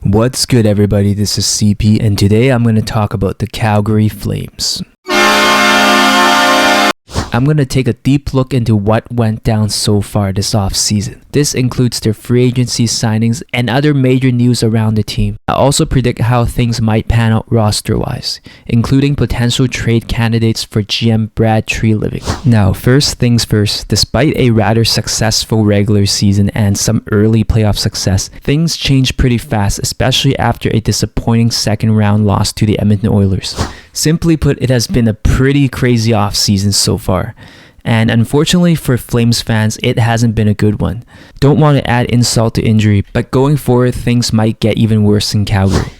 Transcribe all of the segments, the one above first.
What's good, everybody? This is CP, and today I'm going to talk about the Calgary Flames. I'm going to take a deep look into what went down so far this offseason. This includes their free agency signings and other major news around the team. I also predict how things might pan out roster-wise, including potential trade candidates for GM Brad Treliving. Now, first things first, despite a rather successful regular season and some early playoff success, things changed pretty fast, especially after a disappointing second-round loss to the Edmonton Oilers. Simply put, it has been a pretty crazy offseason so far. And unfortunately for Flames fans, it hasn't been a good one. Don't want to add insult to injury, but going forward, things might get even worse in Calgary.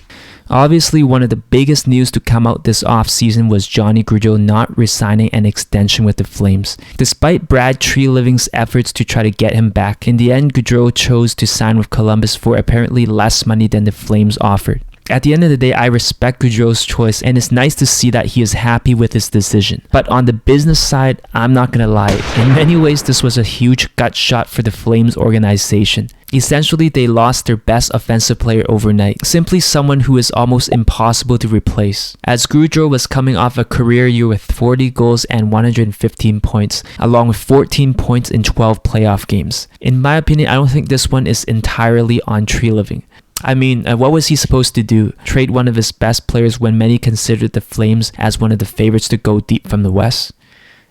Obviously, one of the biggest news to come out this offseason was Johnny Gaudreau not resigning an extension with the Flames. Despite Brad Treliving's efforts to try to get him back, in the end, Gaudreau chose to sign with Columbus for apparently less money than the Flames offered. At the end of the day, I respect Gaudreau's choice, and it's nice to see that he is happy with his decision. But on the business side, I'm not gonna lie, in many ways this was a huge gut shot for the Flames organization. Essentially, they lost their best offensive player overnight, simply someone who is almost impossible to replace. As Gaudreau was coming off a career year with 40 goals and 115 points, along with 14 points in 12 playoff games. In my opinion, I don't think this one is entirely on Treliving. I mean, what was he supposed to do? Trade one of his best players when many considered the Flames as one of the favorites to go deep from the West?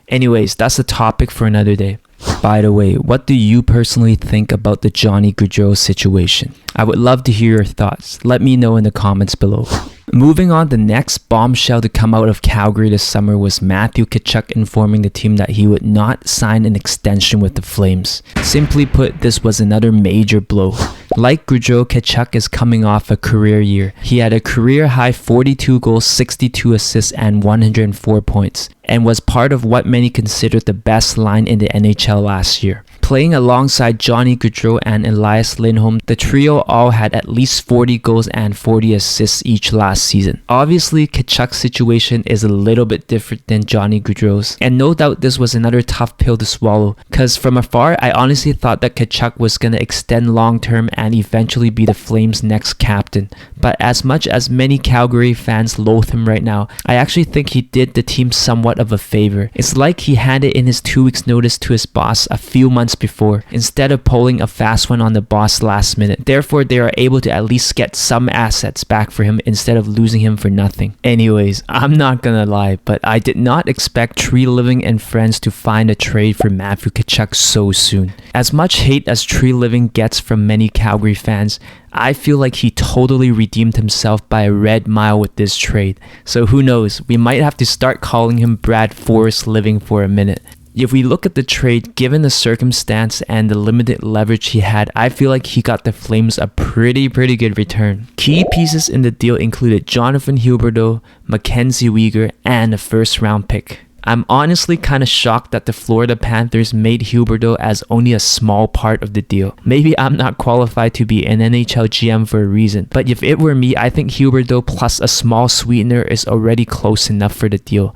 Anyways, that's a topic for another day. By the way, what do you personally think about the Johnny Gaudreau situation? I would love to hear your thoughts. Let me know in the comments below. Moving on, the next bombshell to come out of Calgary this summer was Matthew Tkachuk informing the team that he would not sign an extension with the Flames. Simply put, this was another major blow. Like Gaudreau, Tkachuk is coming off a career year. He had a career-high 42 goals, 62 assists, and 104 points, and was part of what many considered the best line in the NHL last year. Playing alongside Johnny Gaudreau and Elias Lindholm, the trio all had at least 40 goals and 40 assists each last season. Obviously, Tkachuk's situation is a little bit different than Johnny Gaudreau's, and no doubt this was another tough pill to swallow, cause from afar, I honestly thought that Tkachuk was gonna extend long-term and eventually be the Flames' next captain. But as much as many Calgary fans loathe him right now, I actually think he did the team somewhat of a favor. It's like he handed in his 2 weeks notice to his boss a few months before, instead of pulling a fast one on the boss last minute. Therefore, they are able to at least get some assets back for him instead of losing him for nothing. Anyways, I'm not gonna lie, but I did not expect Treliving and friends to find a trade for Matthew Tkachuk so soon. As much hate as Treliving gets from many Calgary fans, I feel like he totally redeemed himself by a red mile with this trade. So who knows, we might have to start calling him Brad Forrest Living for a minute. If we look at the trade, given the circumstance and the limited leverage he had, I feel like he got the Flames a pretty good return. Key pieces in the deal included Jonathan Huberdeau, MacKenzie Weeger, and a first-round pick. I'm honestly kind of shocked that the Florida Panthers made Huberdeau as only a small part of the deal. Maybe I'm not qualified to be an NHL GM for a reason, but if it were me, I think Huberdeau plus a small sweetener is already close enough for the deal.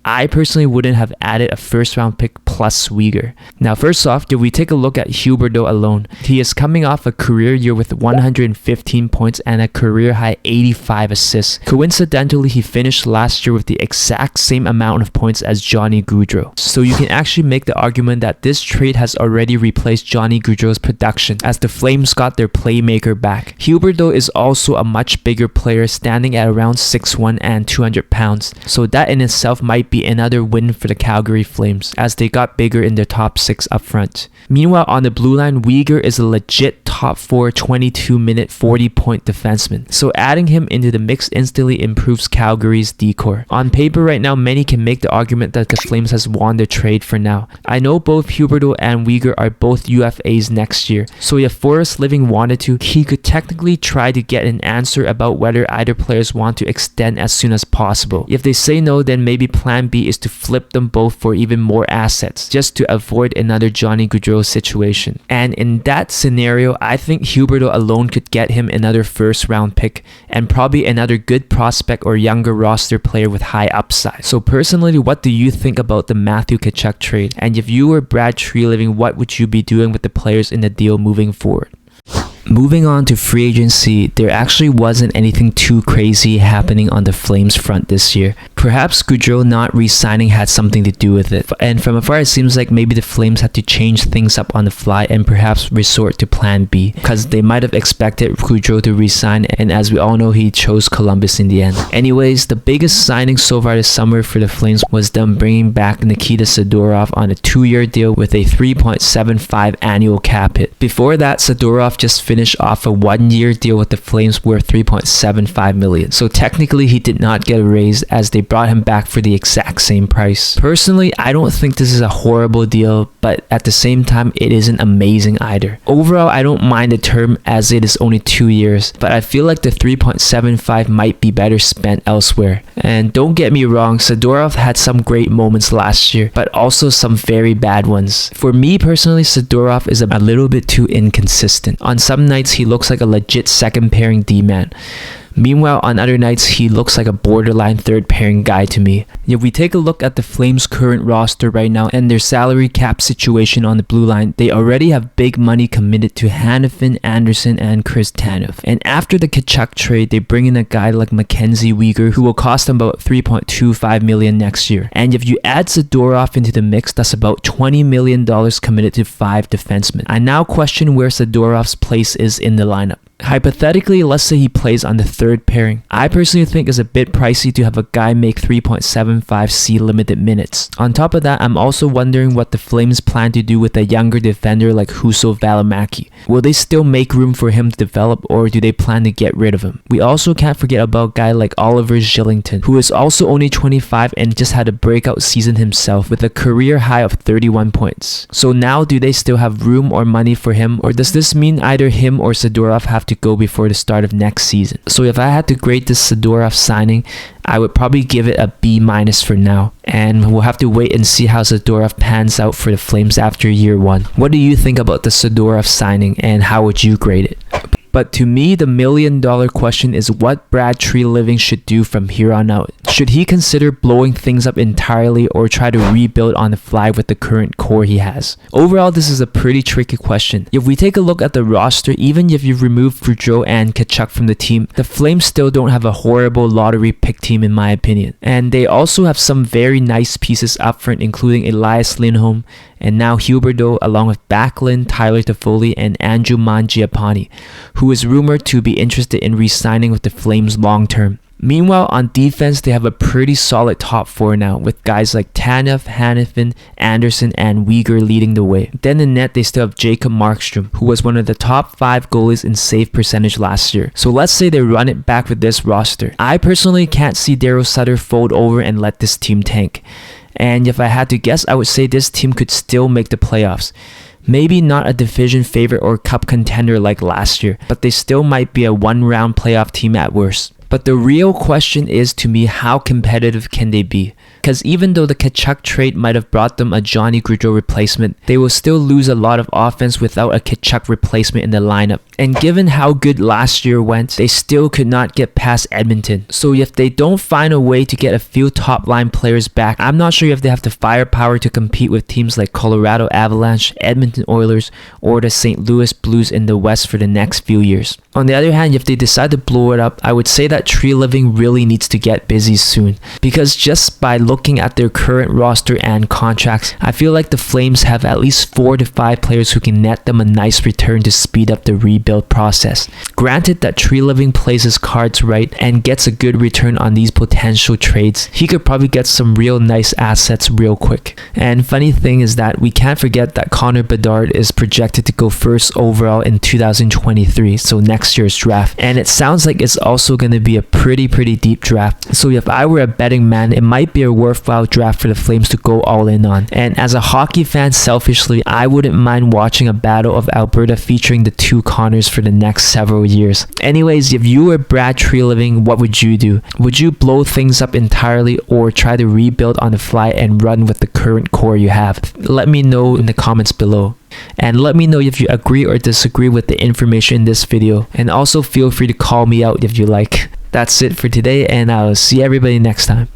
I personally wouldn't have added a first-round pick plus Weeger. Now, first off, if we take a look at Huberdeau alone, he is coming off a career year with 115 points and a career-high 85 assists. Coincidentally, he finished last year with the exact same amount of points as Johnny Gaudreau. So you can actually make the argument that this trade has already replaced Johnny Gaudreau's production as the Flames got their playmaker back. Huberdeau is also a much bigger player, standing at around 6'1" and 200 pounds. So that in itself might be another win for the Calgary Flames as they got bigger in their top 6 up front. Meanwhile, on the blue line, Weeger is a legit top 4 22-minute 40-point defenseman. So adding him into the mix instantly improves Calgary's decor. On paper right now, many can make the argument that the Flames has won the trade for now. I know both Huberdeau and Weeger are both UFAs next year, so if Forrest Living wanted to, he could technically try to get an answer about whether either players want to extend as soon as possible. If they say no, then maybe plan B is to flip them both for even more assets, just to avoid another Johnny Gaudreau situation. And in that scenario, I think Huberdeau alone could get him another first-round pick and probably another good prospect or younger roster player with high upside. So personally, what do you think about the Matthew Tkachuk trade? And if you were Brad Treliving, what would you be doing with the players in the deal moving forward? Moving on to free agency, there actually wasn't anything too crazy happening on the Flames front this year. Perhaps Gaudreau not re-signing had something to do with it, and from afar it seems like maybe the Flames had to change things up on the fly and perhaps resort to plan B, because they might have expected Gaudreau to re-sign, and as we all know, he chose Columbus in the end. Anyways, the biggest signing so far this summer for the Flames was them bringing back Nikita Zadorov on a 2-year deal with a $3.75 annual cap hit. Before that, Zadorov just finished off a 1-year deal with the Flames worth $3.75 million. So technically he did not get a raise as they brought him back for the exact same price. Personally, I don't think this is a horrible deal, but at the same time it isn't amazing either. Overall, I don't mind the term as it is only 2 years, but I feel like the $3.75 might be better spent elsewhere. And don't get me wrong, Zadorov had some great moments last year, but also some very bad ones. For me personally, Zadorov is a little bit too inconsistent. On some nights he looks like a legit second pairing D-man. Meanwhile, on other nights, he looks like a borderline third pairing guy to me. If we take a look at the Flames' current roster right now and their salary cap situation on the blue line, they already have big money committed to Hanifin, Anderson, and Chris Tanev. And after the Tkachuk trade, they bring in a guy like MacKenzie Weeger who will cost them about $3.25 million next year. And if you add Zadorov into the mix, that's about $20 million committed to 5 defensemen. I now question where Zadorov's place is in the lineup. Hypothetically, let's say he plays on the third pairing. I personally think it's a bit pricey to have a guy make 3.75 C limited minutes. On top of that, I'm also wondering what the Flames plan to do with a younger defender like Juuso Välimäki. Will they still make room for him to develop, or do they plan to get rid of him? We also can't forget about a guy like Oliver Kylington, who is also only 25 and just had a breakout season himself with a career high of 31 points. So now, do they still have room or money for him, or does this mean either him or Zadorov have to go before the start of next season? So if I had to grade this Zadorov signing, I would probably give it a B- for now, and we'll have to wait and see how Zadorov pans out for the Flames after year 1. What do you think about the Zadorov signing, and how would you grade it? But to me, the $1 million question is what Brad Treliving should do from here on out. Should he consider blowing things up entirely or try to rebuild on the fly with the current core he has? Overall, this is a pretty tricky question. If we take a look at the roster, even if you remove Gaudreau and Tkachuk from the team, the Flames still don't have a horrible lottery pick team in my opinion. And they also have some very nice pieces up front, including Elias Lindholm and now Huberdeau, along with Backlund, Tyler Toffoli, and Andrew Mangiapane, who is rumored to be interested in re-signing with the Flames long term. Meanwhile, on defense, they have a pretty solid top 4 now, with guys like Tanev, Hanifin, Anderson, and Weeger leading the way. Then in net, they still have Jacob Markstrom, who was one of the top 5 goalies in save percentage last year. So let's say they run it back with this roster. I personally can't see Daryl Sutter fold over and let this team tank. And if I had to guess, I would say this team could still make the playoffs. Maybe not a division favorite or cup contender like last year, but they still might be a 1-round playoff team at worst. But the real question is, to me, how competitive can they be? Because even though the Tkachuk trade might have brought them a Johnny Gaudreau replacement, they will still lose a lot of offense without a Tkachuk replacement in the lineup. And given how good last year went, they still could not get past Edmonton. So if they don't find a way to get a few top line players back, I'm not sure if they have the firepower to compete with teams like Colorado Avalanche, Edmonton Oilers, or the St. Louis Blues in the West for the next few years. On the other hand, if they decide to blow it up, I would say that Treliving really needs to get busy soon. Because just by looking at their current roster and contracts, I feel like the Flames have at least 4 to 5 players who can net them a nice return to speed up the rebuild process. Granted that Treliving plays his cards right and gets a good return on these potential trades, he could probably get some real nice assets real quick. And funny thing is that we can't forget that Connor Bedard is projected to go first overall in 2023, so next year's draft. And it sounds like it's also going to be a pretty deep draft. So if I were a betting man, it might be a worthwhile draft for the Flames to go all in on. And as a hockey fan, selfishly, I wouldn't mind watching a battle of Alberta featuring the 2 Connors for the next several years. Anyways, if you were Brad Treliving, what would you do? Would you blow things up entirely or try to rebuild on the fly and run with the current core you have? Let me know in the comments below. And let me know if you agree or disagree with the information in this video. And also feel free to call me out if you like. That's it for today, and I'll see everybody next time.